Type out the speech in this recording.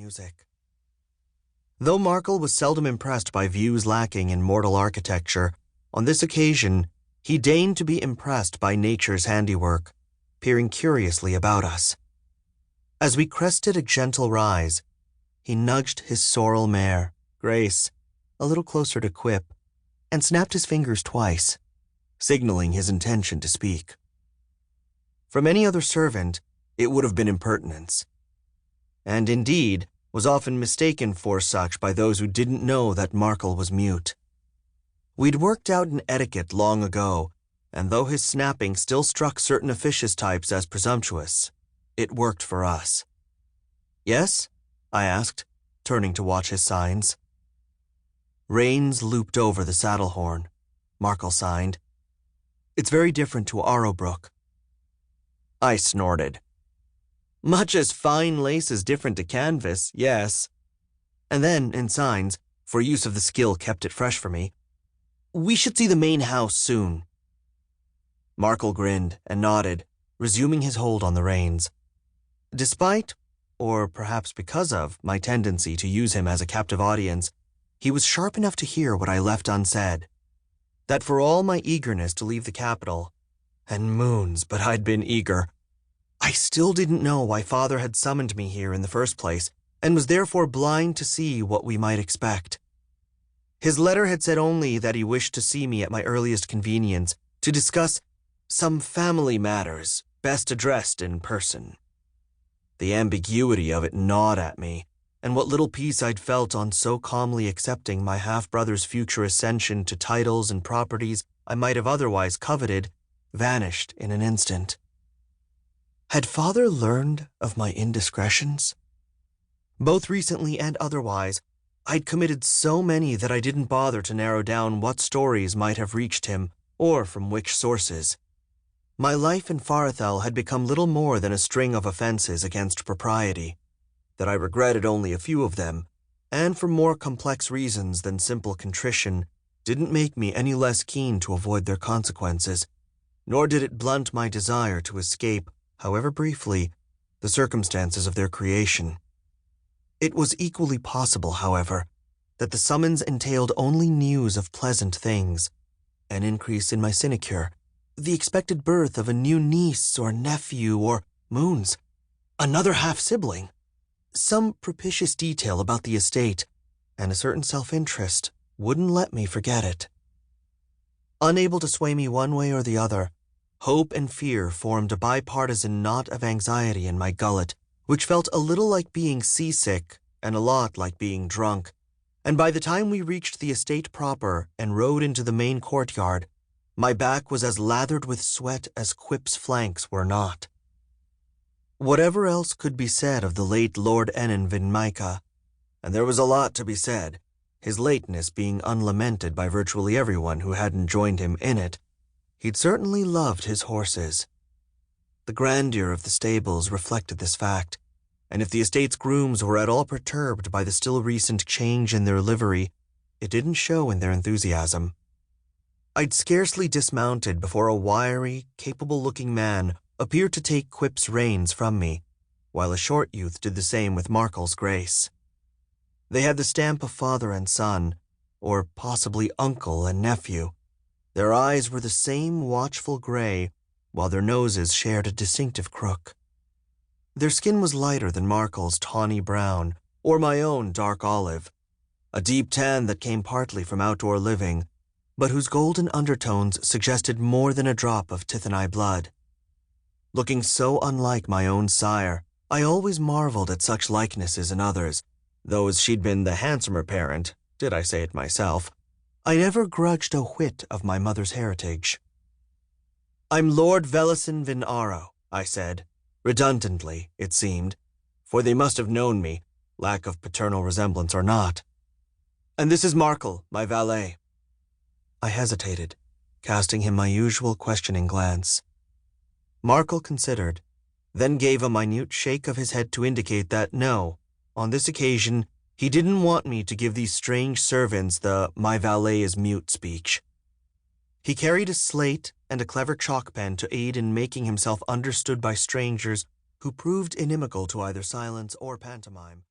music. Though Markle was seldom impressed by views lacking in mortal architecture, on this occasion he deigned to be impressed by nature's handiwork, peering curiously about us. As we crested a gentle rise, he nudged his sorrel mare, Grace, a little closer to Quip, and snapped his fingers twice, signaling his intention to speak. From any other servant, it would have been impertinence, and indeed was often mistaken for such by those who didn't know that Markle was mute. We'd worked out an etiquette long ago, and though his snapping still struck certain officious types as presumptuous, it worked for us. "Yes?" I asked, turning to watch his signs. Reins looped over the saddle horn. Markle signed. "It's very different to Aaro Brook." I snorted. "Much as fine lace is different to canvas, yes." And then, in signs, for use of the skill kept it fresh for me, "We should see the main house soon." Markle grinned and nodded, resuming his hold on the reins. Despite, or perhaps because of, my tendency to use him as a captive audience, he was sharp enough to hear what I left unsaid. That for all my eagerness to leave the capital, and moons, but I'd been eager, I still didn't know why Father had summoned me here in the first place, and was therefore blind to see what we might expect. His letter had said only that he wished to see me at my earliest convenience to discuss some family matters best addressed in person. The ambiguity of it gnawed at me, and what little peace I'd felt on so calmly accepting my half-brother's future ascension to titles and properties I might have otherwise coveted vanished in an instant. Had Father learned of my indiscretions? Both recently and otherwise, I'd committed so many that I didn't bother to narrow down what stories might have reached him, or from which sources. My life in Farathel had become little more than a string of offenses against propriety, that I regretted only a few of them, and for more complex reasons than simple contrition, didn't make me any less keen to avoid their consequences, nor did it blunt my desire to escape, however briefly, the circumstances of their creation. It was equally possible, however, that the summons entailed only news of pleasant things, an increase in my sinecure, the expected birth of a new niece or nephew or, moons, another half-sibling, some propitious detail about the estate, and a certain self-interest wouldn't let me forget it. Unable to sway me one way or the other, hope and fear formed a bipartisan knot of anxiety in my gullet, which felt a little like being seasick and a lot like being drunk, and by the time we reached the estate proper and rode into the main courtyard, my back was as lathered with sweat as Quip's flanks were not. Whatever else could be said of the late Lord Enon Vinmicah, and there was a lot to be said, his lateness being unlamented by virtually everyone who hadn't joined him in it, he'd certainly loved his horses. The grandeur of the stables reflected this fact, and if the estate's grooms were at all perturbed by the still recent change in their livery, it didn't show in their enthusiasm. I'd scarcely dismounted before a wiry, capable-looking man appeared to take Quip's reins from me, while a short youth did the same with Markle's grace. They had the stamp of father and son, or possibly uncle and nephew. Their eyes were the same watchful gray, while their noses shared a distinctive crook. Their skin was lighter than Markle's tawny brown, or my own dark olive, a deep tan that came partly from outdoor living, but whose golden undertones suggested more than a drop of Tithenai blood. Looking so unlike my own sire, I always marveled at such likenesses in others, though as she'd been the handsomer parent, did I say it myself, I never grudged a whit of my mother's heritage. "I'm Lord Velasin Vin Aaro," I said, redundantly, it seemed, for they must have known me, lack of paternal resemblance or not. "And this is Markle, my valet." I hesitated, casting him my usual questioning glance. Markle considered, then gave a minute shake of his head to indicate that no, on this occasion, he didn't want me to give these strange servants the "my valet is mute" speech. He carried a slate and a clever chalk pen to aid in making himself understood by strangers who proved inimical to either silence or pantomime.